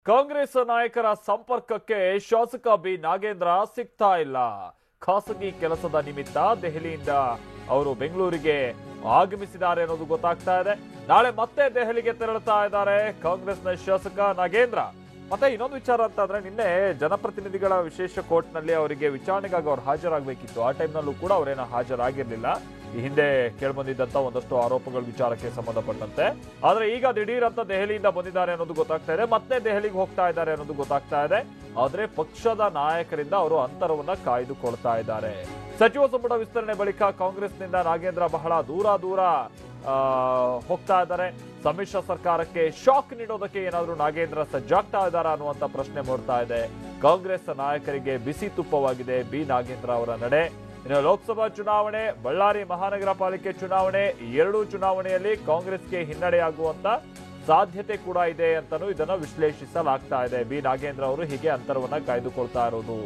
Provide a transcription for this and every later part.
ಕಾಂಗ್ರೆಸ್ ನಾಯಕರ ಸಂಪರ್ಕಕ್ಕೆ ಶಾಸಕ ಬಿ ನಾಗೇಂದ್ರ ಸಿಗ್ತಾ ಇಲ್ಲ. ಖಾಸಗಿ ಕೆಲಸದ ನಿಮಿತ್ತ ದೆಹಲಿಯಿಂದ ಅವರು ಬೆಂಗಳೂರಿಗೆ ಆಗಮಿಸಿದ್ದಾರೆ ಅನ್ನೋದು ಗೊತ್ತಾಗ್ತಾ ಇದೆ. ನಾಳೆ ಮತ್ತೆ ದೆಹಲಿಗೆ ತೆರಳುತ್ತಾ ಇದ್ದಾರೆ ಕಾಂಗ್ರೆಸ್ನ ಶಾಸಕ ನಾಗೇಂದ್ರ. ಮತ್ತೆ ಇನ್ನೊಂದು ವಿಚಾರ ಅಂತಂದ್ರೆ, ನಿನ್ನೆ ಜನಪ್ರತಿನಿಧಿಗಳ ವಿಶೇಷ ಕೋರ್ಟ್ನಲ್ಲಿ ಅವರಿಗೆ ವಿಚಾರಣೆಗಾಗಿ ಅವ್ರು ಹಾಜರಾಗಬೇಕಿತ್ತು. ಆ ಟೈಮ್ನಲ್ಲೂ ಕೂಡ ಅವರೇನೋ ಹಾಜರಾಗಿರ್ಲಿಲ್ಲ. ಈ ಹಿಂದೆ ಕೇಳ್ಬಂದಿದ್ದಂತ ಒಂದಷ್ಟು ಆರೋಪಗಳ ವಿಚಾರಕ್ಕೆ ಸಂಬಂಧಪಟ್ಟಂತೆ. ಆದ್ರೆ ಈಗ ದಿಢೀರ್ ಅಂತ ದೆಹಲಿಯಿಂದ ಬಂದಿದ್ದಾರೆ ಅನ್ನೋದು ಗೊತ್ತಾಗ್ತಾ ಇದೆ. ಮತ್ತೆ ದೆಹಲಿಗೆ ಹೋಗ್ತಾ ಇದ್ದಾರೆ ಅನ್ನೋದು ಗೊತ್ತಾಗ್ತಾ ಇದೆ. ಆದ್ರೆ ಪಕ್ಷದ ನಾಯಕರಿಂದ ಅವರು ಅಂತರವನ್ನ ಕಾಯ್ದುಕೊಳ್ತಾ ಇದ್ದಾರೆ. ಸಚಿವ ಸಂಪುಟ ವಿಸ್ತರಣೆ ಬಳಿಕ ಕಾಂಗ್ರೆಸ್ನಿಂದ ನಾಗೇಂದ್ರ ಬಹಳ ದೂರ ಹೋಗ್ತಾ ಇದ್ದಾರೆ. ಸಮ್ಮಿಶ್ರ ಸರ್ಕಾರಕ್ಕೆ ಶಾಕ್ ನೀಡೋದಕ್ಕೆ ಏನಾದ್ರೂ ನಾಗೇಂದ್ರ ಸಜ್ಜಾಗ್ತಾ ಇದ್ದಾರಾ ಅನ್ನುವಂತ ಪ್ರಶ್ನೆ ಮೂಡ್ತಾ ಇದೆ. ಕಾಂಗ್ರೆಸ್ ನಾಯಕರಿಗೆ ಬಿಸಿ ತುಪ್ಪವಾಗಿದೆ ಬಿ ನಾಗೇಂದ್ರ ಅವರ ನಡೆ. ಇನ್ನು ಲೋಕಸಭಾ ಚುನಾವಣೆ, ಬಳ್ಳಾರಿ ಮಹಾನಗರ ಪಾಲಿಕೆ ಚುನಾವಣೆ, ಎರಡೂ ಚುನಾವಣೆಯಲ್ಲಿ ಕಾಂಗ್ರೆಸ್ಗೆ ಹಿನ್ನಡೆಯಾಗುವಂತ ಸಾಧ್ಯತೆ ಕೂಡ ಇದೆ ಅಂತಾನೂ ಇದನ್ನ ವಿಶ್ಲೇಷಿಸಲಾಗ್ತಾ ಇದೆ. ಬಿ ನಾಗೇಂದ್ರ ಅವರು ಹೀಗೆ ಅಂತರವನ್ನ ಕಾಯ್ದುಕೊಳ್ತಾ ಇರೋದು.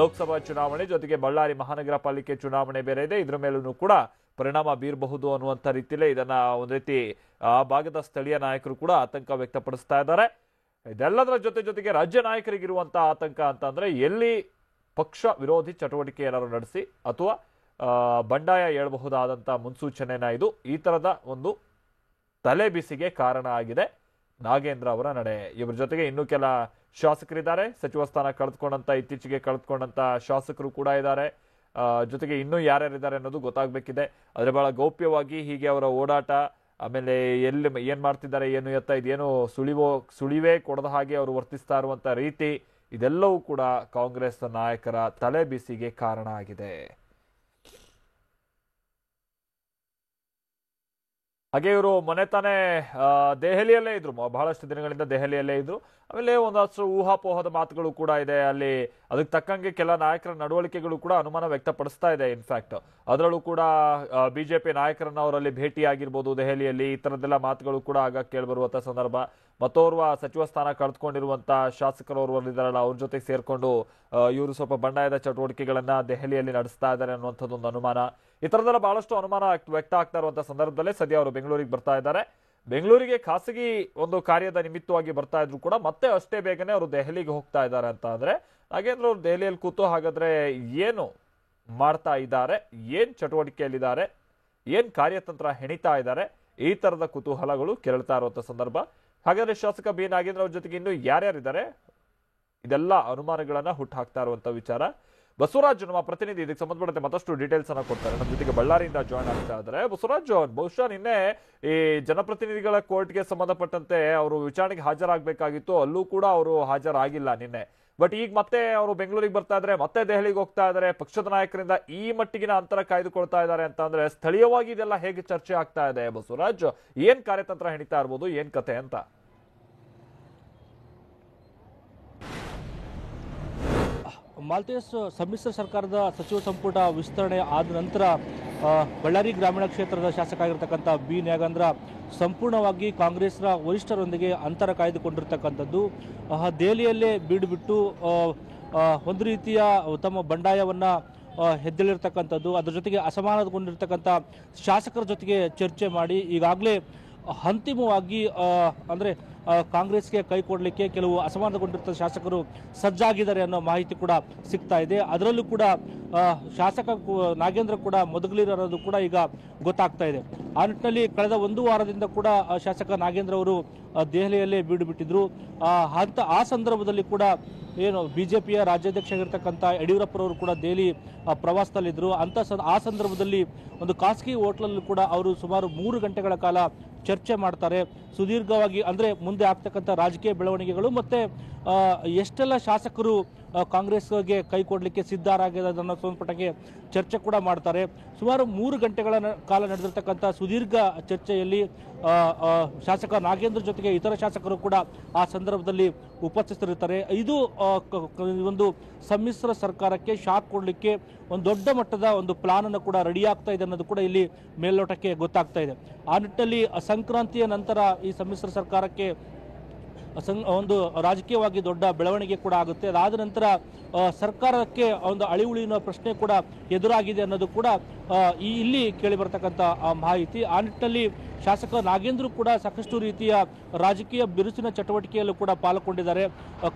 ಲೋಕಸಭಾ ಚುನಾವಣೆ ಜೊತೆಗೆ ಬಳ್ಳಾರಿ ಮಹಾನಗರ ಪಾಲಿಕೆ ಚುನಾವಣೆ ಬೇರೆ ಇದೆ. ಇದ್ರ ಮೇಲೂ ಕೂಡ ಪರಿಣಾಮ ಬೀರಬಹುದು ಅನ್ನುವಂಥ ರೀತಿಯಲ್ಲೇ ಇದನ್ನ ಒಂದ್ ರೀತಿ ಆ ಭಾಗದ ಸ್ಥಳೀಯ ನಾಯಕರು ಕೂಡ ಆತಂಕ ವ್ಯಕ್ತಪಡಿಸ್ತಾ ಇದ್ದಾರೆ. ಇದೆಲ್ಲದರ ಜೊತೆಗೆ ರಾಜ್ಯ ನಾಯಕರಿಗಿರುವಂತಹ ಆತಂಕ ಅಂತಂದ್ರೆ, ಎಲ್ಲಿ ಪಕ್ಷ ವಿರೋಧಿ ಚಟುವಟಿಕೆ ಏನಾದ್ರು ನಡೆಸಿ ಅಥವಾ ಬಂಡಾಯ ಏಳಬಹುದಾದಂತ ಮುನ್ಸೂಚನೆನ ಇದು. ಈ ತರದ ಒಂದು ತಲೆ ಬಿಸಿಗೆ ಕಾರಣ ಆಗಿದೆ ನಾಗೇಂದ್ರ ಅವರ ನಡೆ. ಇವ್ರ ಜೊತೆಗೆ ಇನ್ನೂ ಕೆಲ ಶಾಸಕರಿದ್ದಾರೆ. ಸಚಿವ ಸ್ಥಾನ ಇತ್ತೀಚೆಗೆ ಕಳೆದುಕೊಂಡಂತ ಶಾಸಕರು ಕೂಡ ಇದ್ದಾರೆ. ಜೊತೆಗೆ ಇನ್ನೂ ಯಾರ್ಯಾರಿದ್ದಾರೆ ಅನ್ನೋದು ಗೊತ್ತಾಗಬೇಕಿದೆ. ಆದರೆ ಬಹಳ ಗೌಪ್ಯವಾಗಿ ಹೀಗೆ ಅವರ ಓಡಾಟ, ಆಮೇಲೆ ಎಲ್ಲಿ ಏನ್ ಮಾಡ್ತಿದ್ದಾರೆ, ಏನು ಎತ್ತ, ಇದೇನು ಸುಳಿವೇ ಕೊಡದ ಹಾಗೆ ಅವರು ವರ್ತಿಸ್ತಾ ಇರುವಂತ ರೀತಿ, ಇದೆಲ್ಲವೂ ಕೂಡ ಕಾಂಗ್ರೆಸ್ ನಾಯಕರ ತಲೆ ಬಿಸಿಗೆ ಕಾರಣ ಆಗಿದೆ. ಹಾಗೆ ಇವರು ಮೊನ್ನೆ ತಾನೇ ದೆಹಲಿಯಲ್ಲೇ ಇದ್ರು, ಬಹಳಷ್ಟು ದಿನಗಳಿಂದ ದೆಹಲಿಯಲ್ಲೇ ಇದ್ರು. ಆಮೇಲೆ ಒಂದಷ್ಟು ಊಹಾಪೋಹದ ಮಾತುಗಳು ಕೂಡ ಇದೆ ಅಲ್ಲಿ. ಅದಕ್ಕೆ ತಕ್ಕಂಗೆ ಕೆಲ ನಾಯಕರ ನಡವಳಿಕೆಗಳು ಕೂಡ ಅನುಮಾನ ವ್ಯಕ್ತಪಡಿಸ್ತಾ ಇದೆ. ಇನ್ಫ್ಯಾಕ್ಟ್ ಅದರಲ್ಲೂ ಕೂಡ ಬಿಜೆಪಿ ನಾಯಕರನ್ನ ಅವರಲ್ಲಿ ಭೇಟಿಯಾಗಿರ್ಬೋದು ದೆಹಲಿಯಲ್ಲಿ. ಈ ತರದ್ದೆಲ್ಲ ಮಾತುಗಳು ಕೂಡ ಆಗ ಕೇಳಿಬರುವಂತ ಸಂದರ್ಭ. ಮತ್ತೋರ್ವ ಸಚಿವ ಸ್ಥಾನ ಕಳೆದುಕೊಂಡಿರುವಂತ ಶಾಸಕರವ್ರಿದ್ದಾರಲ್ಲ, ಅವ್ರ ಜೊತೆ ಸೇರ್ಕೊಂಡು ಇವರು ಸ್ವಲ್ಪ ಬಂಡಾಯದ ಚಟುವಟಿಕೆಗಳನ್ನ ದೆಹಲಿಯಲ್ಲಿ ನಡೆಸ್ತಾ ಇದ್ದಾರೆ ಅನ್ನುವಂಥದ್ದೊಂದು ಅನುಮಾನ. ಈ ತರದೆಲ್ಲ ಬಹಳಷ್ಟು ಅನುಮಾನ ವ್ಯಕ್ತ ಆಗ್ತಾ ಇರುವಂತಹ ಸಂದರ್ಭದಲ್ಲೇ ಸದ್ಯ ಅವರು ಬೆಂಗಳೂರಿಗೆ ಬರ್ತಾ ಇದ್ದಾರೆ. ಬೆಂಗಳೂರಿಗೆ ಖಾಸಗಿ ಒಂದು ಕಾರ್ಯದ ನಿಮಿತ್ತವಾಗಿ ಬರ್ತಾ ಇದ್ರು ಕೂಡ ಮತ್ತೆ ಅಷ್ಟೇ ಬೇಗನೆ ಅವರು ದೆಹಲಿಗೆ ಹೋಗ್ತಾ ಇದ್ದಾರೆ ಅಂತ ಅಂದ್ರೆ, ನಾಗೇಂದ್ರ ಅವರು ದೆಹಲಿಯಲ್ಲಿ ಕೂತು ಹಾಗಾದ್ರೆ ಏನು ಮಾಡ್ತಾ ಇದ್ದಾರೆ, ಏನ್ ಚಟುವಟಿಕೆಯಲ್ಲಿದ್ದಾರೆ, ಏನ್ ಕಾರ್ಯತಂತ್ರ ಹೆಣಿತಾ ಇದ್ದಾರೆ, ಈ ತರದ ಕುತೂಹಲಗಳು ಕೆರಳ್ತಾ ಇರುವಂತ ಸಂದರ್ಭ. ಹಾಗಾದ್ರೆ ಶಾಸಕ ಬಿ ನಾಗೇಂದ್ರ ಅವ್ರ ಜೊತೆಗೆ ಇನ್ನು ಯಾರ್ಯಾರಿದ್ದಾರೆ, ಇದೆಲ್ಲ ಅನುಮಾನಗಳನ್ನ ಹುಟ್ಟು ಹಾಕ್ತಾ ಇರುವಂತ ವಿಚಾರ. ಬಸವರಾಜ್ ನಮ್ಮ ಪ್ರತಿನಿಧಿ ಇದಕ್ಕೆ ಸಂಬಂಧಪಟ್ಟಂತೆ ಮತ್ತಷ್ಟು ಡೀಟೇಲ್ಸ್ ಅನ್ನ ಕೊಡ್ತಾರೆ. ನಮ್ಮ ಜೊತೆಗೆ ಬಳ್ಳಾರಿಯಿಂದ ಜಾಯ್ನ್ ಆಗ್ತಾ ಇದ್ದಾರೆ. ಬಸವರಾಜ್, ಬಹುಶಃ ನಿನ್ನೆ ಈ ಜನಪ್ರತಿನಿಧಿಗಳ ಕೋರ್ಟ್ಗೆ ಸಂಬಂಧಪಟ್ಟಂತೆ ಅವರು ವಿಚಾರಣೆಗೆ ಹಾಜರಾಗಬೇಕಾಗಿತ್ತು, ಅಲ್ಲೂ ಕೂಡ ಅವರು ಹಾಜರಾಗಿಲ್ಲ ನಿನ್ನೆ. ಬಟ್ ಈಗ ಮತ್ತೆ ಅವರು ಬೆಂಗಳೂರಿಗೆ ಬರ್ತಾ ಇದ್ದಾರೆ, ಮತ್ತೆ ದೆಹಲಿಗೆ ಹೋಗ್ತಾ ಇದ್ದಾರೆ. ಪಕ್ಷದ ನಾಯಕರಿಂದ ಈ ಮಟ್ಟಿಗಿನ ಅಂತರ ಕಾಯ್ದುಕೊಳ್ತಾ ಇದ್ದಾರೆ ಅಂತ ಅಂದ್ರೆ, ಸ್ಥಳೀಯವಾಗಿ ಇದೆಲ್ಲ ಹೇಗೆ ಚರ್ಚೆ ಆಗ್ತಾ ಇದೆ ಬಸವರಾಜ್? ಏನ್ ಕಾರ್ಯತಂತ್ರ ಹೆಣಿತಾ ಇರ್ಬೋದು, ಏನ್ ಕತೆ ಅಂತ? ಮಾಲ್ತೇಶ್, ಸಮ್ಮಿಶ್ರ ಸರ್ಕಾರದ ಸಚಿವ ಸಂಪುಟ ವಿಸ್ತರಣೆ ಆದ ನಂತರ ಬಳ್ಳಾರಿ ಗ್ರಾಮೀಣ ಕ್ಷೇತ್ರದ ಶಾಸಕ ಆಗಿರ್ತಕ್ಕಂಥ ಬಿ ನಾಗೇಂದ್ರ ಸಂಪೂರ್ಣವಾಗಿ ಕಾಂಗ್ರೆಸ್ನ ವರಿಷ್ಠರೊಂದಿಗೆ ಅಂತರ ಕಾಯ್ದುಕೊಂಡಿರ್ತಕ್ಕಂಥದ್ದು. ದೆಹಲಿಯಲ್ಲೇ ಬೀಡುಬಿಟ್ಟು ಒಂದು ರೀತಿಯ ತಮ್ಮ ಬಂಡಾಯವನ್ನು ಎದ್ದೇಳಿರ್ತಕ್ಕಂಥದ್ದು, ಅದರ ಜೊತೆಗೆ ಅಸಮಾಧಾನಗೊಂಡಿರ್ತಕ್ಕಂಥ ಶಾಸಕರ ಜೊತೆಗೆ ಚರ್ಚೆ ಮಾಡಿ ಈಗಾಗಲೇ ಅಂತಿಮವಾಗಿ ಅಂದರೆ ಕಾಂಗ್ರೆಸ್ಗೆ ಕೈ ಕೊಡಲಿಕ್ಕೆ ಕೆಲವು ಅಸಮಾಧಾನಗೊಂಡಿರುವ ಶಾಸಕರು ಸಜ್ಜಾಗಿದ್ದಾರೆ ಅನ್ನೋ ಮಾಹಿತಿ ಕೂಡ ಸಿಗ್ತಾ ಇದೆ. ಅದರಲ್ಲೂ ಕೂಡ ಶಾಸಕ ನಾಗೇಂದ್ರ ಕೂಡ ಮೊದಲಿರೋದು ಕೂಡ ಈಗ ಗೊತ್ತಾಗ್ತಾ ಇದೆ. ಆ ನಿಟ್ಟಿನಲ್ಲಿ ಕಳೆದ ಒಂದು ವಾರದಿಂದ ಕೂಡ ಶಾಸಕ ನಾಗೇಂದ್ರ ಅವರು ದೆಹಲಿಯಲ್ಲೇ ಬೀಡು ಬಿಟ್ಟಿದ್ರು. ಆ ಸಂದರ್ಭದಲ್ಲಿ ಕೂಡ ಏನು ಬಿಜೆಪಿಯ ರಾಜ್ಯಾಧ್ಯಕ್ಷ ಆಗಿರ್ತಕ್ಕಂಥ ಯಡಿಯೂರಪ್ಪರವರು ಕೂಡ ದೆಹಲಿ ಪ್ರವಾಸದಲ್ಲಿದ್ದರು. ಆ ಸಂದರ್ಭದಲ್ಲಿ ಒಂದು ಖಾಸಗಿ ಹೋಟ್ಲಲ್ಲೂ ಕೂಡ ಅವರು ಸುಮಾರು 3 ಗಂಟೆಗಳ ಕಾಲ ಚರ್ಚೆ ಮಾಡ್ತಾರೆ. ಸುದೀರ್ಘವಾಗಿ ಅಂದರೆ ಮುಂದೆ ಆಗ್ತಕ್ಕಂಥ ರಾಜಕೀಯ ಬೆಳವಣಿಗೆಗಳು ಮತ್ತೆ ಎಷ್ಟೆಲ್ಲ ಶಾಸಕರು ಕಾಂಗ್ರೆಸ್ಗೆ ಕೈ ಕೊಡಲಿಕ್ಕೆ ಸಿದ್ಧರಾಗಿರೋದನ್ನು ಸಂಬಂಧಪಟ್ಟಂಗೆ ಚರ್ಚೆ ಕೂಡ ಮಾಡ್ತಾರೆ. ಸುಮಾರು 3 ಗಂಟೆಗಳ ಕಾಲ ನಡೆದಿರ್ತಕ್ಕಂಥ ಸುದೀರ್ಘ ಚರ್ಚೆಯಲ್ಲಿ ಶಾಸಕ ನಾಗೇಂದ್ರ ಜೊತೆಗೆ ಇತರ ಶಾಸಕರು ಕೂಡ ಆ ಸಂದರ್ಭದಲ್ಲಿ ಉಪಸ್ಥಿತರಿರ್ತಾರೆ. ಇದು ಒಂದು ಸಮ್ಮಿಶ್ರ ಸರ್ಕಾರಕ್ಕೆ ಶಾಕ್ ಕೊಡಲಿಕ್ಕೆ ಒಂದು ದೊಡ್ಡ ಮಟ್ಟದ ಒಂದು ಪ್ಲಾನ್ ಅನ್ನು ಕೂಡ ರೆಡಿ ಆಗ್ತಾ ಇದೆ ಅನ್ನೋದು ಕೂಡ ಇಲ್ಲಿ ಮೇಲ್ನೋಟಕ್ಕೆ ಗೊತ್ತಾಗ್ತಾ ಇದೆ. ಆ ನಿಟ್ಟಿನಲ್ಲಿ ಸಂಕ್ರಾಂತಿಯ ನಂತರ ಈ ಸಮ್ಮಿಶ್ರ ಸರ್ಕಾರಕ್ಕೆ ಒಂದು ರಾಜಕೀಯವಾಗಿ ದೊಡ್ಡ ಬೆಳವಣಿಗೆ ಕೂಡ ಆಗುತ್ತೆ. ಅದಾದ ನಂತರ ಸರ್ಕಾರಕ್ಕೆ ಒಂದು ಅಳಿವುಳಿನ ಪ್ರಶ್ನೆ ಕೂಡ ಎದುರಾಗಿದೆ ಅನ್ನೋದು ಕೂಡ ಇಲ್ಲಿ ಕೇಳಿ ಬರ್ತಕ್ಕಂಥ ಮಾಹಿತಿ. ಆ ನಿಟ್ಟಿನಲ್ಲಿ ಶಾಸಕ ನಾಗೇಂದ್ರ ಕೂಡ ಸಾಕಷ್ಟು ರೀತಿಯ ರಾಜಕೀಯ ಬಿರುಸಿನ ಚಟುವಟಿಕೆಯಲ್ಲೂ ಕೂಡ ಪಾಲ್ಗೊಂಡಿದ್ದಾರೆ.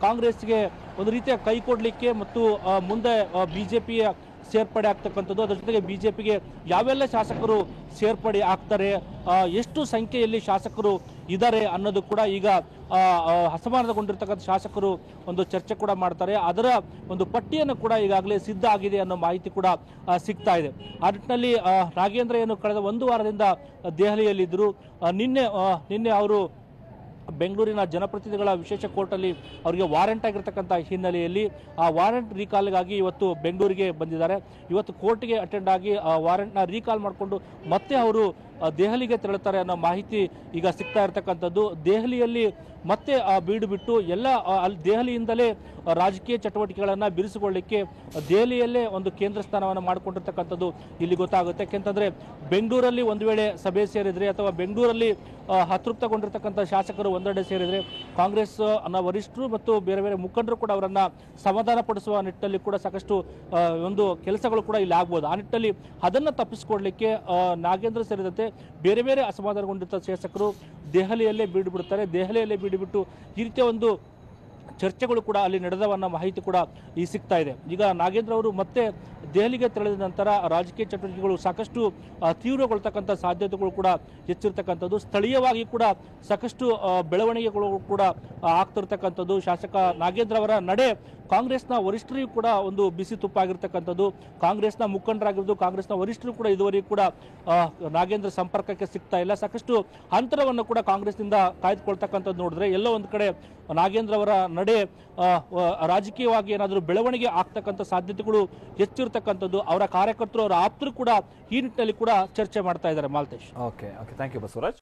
ಕಾಂಗ್ರೆಸ್ಗೆ ಒಂದು ರೀತಿಯ ಕೈ ಕೊಡಲಿಕ್ಕೆ ಮತ್ತು ಮುಂದೆ ಬಿಜೆಪಿಯ ಸೇರ್ಪಡೆ ಆಗ್ತಕ್ಕಂಥದ್ದು, ಅದರ ಜೊತೆಗೆ ಬಿಜೆಪಿಗೆ ಯಾವೆಲ್ಲ ಶಾಸಕರು ಸೇರ್ಪಡೆ ಆಗ್ತಾರೆ, ಎಷ್ಟು ಸಂಖ್ಯೆಯಲ್ಲಿ ಶಾಸಕರು ಇದ್ದಾರೆ ಅನ್ನೋದು ಕೂಡ ಈಗ ಅಸಮಾಧಾನಗೊಂಡಿರ್ತಕ್ಕಂಥ ಶಾಸಕರು ಒಂದು ಚರ್ಚೆ ಕೂಡ ಮಾಡ್ತಾರೆ. ಅದರ ಒಂದು ಪಟ್ಟಿಯನ್ನು ಕೂಡ ಈಗಾಗಲೇ ಸಿದ್ಧ ಆಗಿದೆ ಅನ್ನೋ ಮಾಹಿತಿ ಕೂಡ ಸಿಗ್ತಾ ಇದೆ. ಆ ನಿಟ್ಟಿನಲ್ಲಿ ನಾಗೇಂದ್ರ ಏನು ಕಳೆದ ಒಂದು ವಾರದಿಂದ ದೆಹಲಿಯಲ್ಲಿದ್ದರು. ನಿನ್ನೆ ಅವರು ಬೆಂಗಳೂರಿನ ಜನಪ್ರತಿನಿಧಿಗಳ ವಿಶೇಷ ಕೋರ್ಟಲ್ಲಿ ಅವರಿಗೆ ವಾರೆಂಟ್ ಆಗಿರ್ತಕ್ಕಂಥ ಹಿನ್ನೆಲೆಯಲ್ಲಿ ಆ ವಾರೆಂಟ್ ರೀಕಾಲ್ಗಾಗಿ ಇವತ್ತು ಬೆಂಗಳೂರಿಗೆ ಬಂದಿದ್ದಾರೆ. ಇವತ್ತು ಕೋರ್ಟ್ಗೆ ಅಟೆಂಡ್ ಆಗಿ ಆ ವಾರೆಂಟ್ನ ರೀಕಾಲ್ ಮಾಡಿಕೊಂಡು ಮತ್ತೆ ಅವರು ದೆಹಲಿಗೆ ತೆರಳುತ್ತಾರೆ ಅನ್ನೋ ಮಾಹಿತಿ ಈಗ ಸಿಗ್ತಾ ಇರತಕ್ಕಂಥದ್ದು. ದೆಹಲಿಯಲ್ಲಿ ಮತ್ತೆ ಬೀಡು ಬಿಟ್ಟು ಎಲ್ಲ ಅಲ್ಲಿ ದೆಹಲಿಯಿಂದಲೇ ರಾಜಕೀಯ ಚಟುವಟಿಕೆಗಳನ್ನು ಬಿರುಸುಗೊಳ್ಳಲಿಕ್ಕೆ ದೆಹಲಿಯಲ್ಲೇ ಒಂದು ಕೇಂದ್ರ ಸ್ಥಾನವನ್ನು ಮಾಡಿಕೊಂಡಿರ್ತಕ್ಕಂಥದ್ದು ಇಲ್ಲಿ ಗೊತ್ತಾಗುತ್ತೆ. ಯಾಕೆಂತಂದ್ರೆ ಬೆಂಗಳೂರಲ್ಲಿ ಒಂದು ವೇಳೆ ಸಭೆ ಸೇರಿದ್ರೆ ಅಥವಾ ಬೆಂಗಳೂರಲ್ಲಿ ಅತೃಪ್ತಗೊಂಡಿರ್ತಕ್ಕಂಥ ಶಾಸಕರು ಒಂದೆಡೆ ಸೇರಿದ್ರೆ ಕಾಂಗ್ರೆಸ್ ವರಿಷ್ಠರು ಮತ್ತು ಬೇರೆ ಬೇರೆ ಮುಖಂಡರು ಕೂಡ ಅವರನ್ನ ಸಮಾಧಾನ ಪಡಿಸುವ ನಿಟ್ಟಿನಲ್ಲಿ ಕೂಡ ಸಾಕಷ್ಟು ಒಂದು ಕೆಲಸಗಳು ಕೂಡ ಇಲ್ಲಿ ಆಗ್ಬೋದು. ಆ ನಿಟ್ಟಿನಲ್ಲಿ ಅದನ್ನು ತಪ್ಪಿಸಿಕೊಡ್ಲಿಕ್ಕೆ ನಾಗೇಂದ್ರ ಸೇರಿದಂತೆ ಬೇರೆ ಬೇರೆ ಅಸಮಾಧಾನಗೊಂಡಿದ್ದ ಶಾಸಕರು ದೆಹಲಿಯಲ್ಲೇ ಬೀಡು ಬಿಡುತ್ತಾರೆ. ದೆಹಲಿಯಲ್ಲೇ ಬೀಡು ಬಿಟ್ಟು ಈ ರೀತಿಯ ಒಂದು ಚರ್ಚೆಗಳು ಕೂಡ ಅಲ್ಲಿ ನಡೆದವನ್ನ ಮಾಹಿತಿ ಕೂಡ ಈ ಸಿಗ್ತಾ ಇದೆ. ಈಗ ನಾಗೇಂದ್ರ ಅವರು ಮತ್ತೆ ದೆಹಲಿಗೆ ತೆರಳಿದ ನಂತರ ರಾಜಕೀಯ ಚಟುವಟಿಕೆಗಳು ಸಾಕಷ್ಟು ತೀವ್ರಗೊಳ್ತಕ್ಕಂಥ ಸಾಧ್ಯತೆಗಳು ಕೂಡ ಹೆಚ್ಚಿರ್ತಕ್ಕಂಥದ್ದು. ಸ್ಥಳೀಯವಾಗಿ ಕೂಡ ಸಾಕಷ್ಟು ಬೆಳವಣಿಗೆಗಳು ಕೂಡ ಆಗ್ತಿರ್ತಕ್ಕಂಥದ್ದು. ಶಾಸಕ ನಾಗೇಂದ್ರ ಅವರ ನಡೆ ಕಾಂಗ್ರೆಸ್ನ ವರಿಷ್ಠರಿಗೂ ಕೂಡ ಒಂದು ಬಿಸಿ ತುಪ್ಪಾಗಿರ್ತಕ್ಕಂಥದ್ದು. ಕಾಂಗ್ರೆಸ್ನ ಮುಖಂಡರಾಗಿರ್ಬೋದು, ಕಾಂಗ್ರೆಸ್ನ ವರಿಷ್ಠರು ಕೂಡ ಇದುವರೆಗೂ ಕೂಡ ನಾಗೇಂದ್ರ ಸಂಪರ್ಕಕ್ಕೆ ಸಿಗ್ತಾ ಇಲ್ಲ. ಸಾಕಷ್ಟು ಅಂತರವನ್ನು ಕೂಡ ಕಾಂಗ್ರೆಸ್ನಿಂದ ಕಾಯ್ದುಕೊಳ್ತಕ್ಕಂಥದ್ದು ನೋಡಿದ್ರೆ ಎಲ್ಲೋ ಒಂದು ಕಡೆ ನಾಗೇಂದ್ರ ಅವರ ನಡೆ ರಾಜಕೀಯವಾಗಿ ಏನಾದರೂ ಬೆಳವಣಿಗೆ ಆಗ್ತಕ್ಕಂಥ ಸಾಧ್ಯತೆಗಳು ಹೆಚ್ಚಿರ್ತಕ್ಕಂಥದ್ದು. ಅವರ ಕಾರ್ಯಕರ್ತರು, ಅವರ ಆಪ್ತರು ಕೂಡ ಈ ನಿಟ್ಟಿನಲ್ಲಿ ಕೂಡ ಚರ್ಚೆ ಮಾಡ್ತಾ ಇದ್ದಾರೆ. Maltesh. Okay, thank you Basavaraj.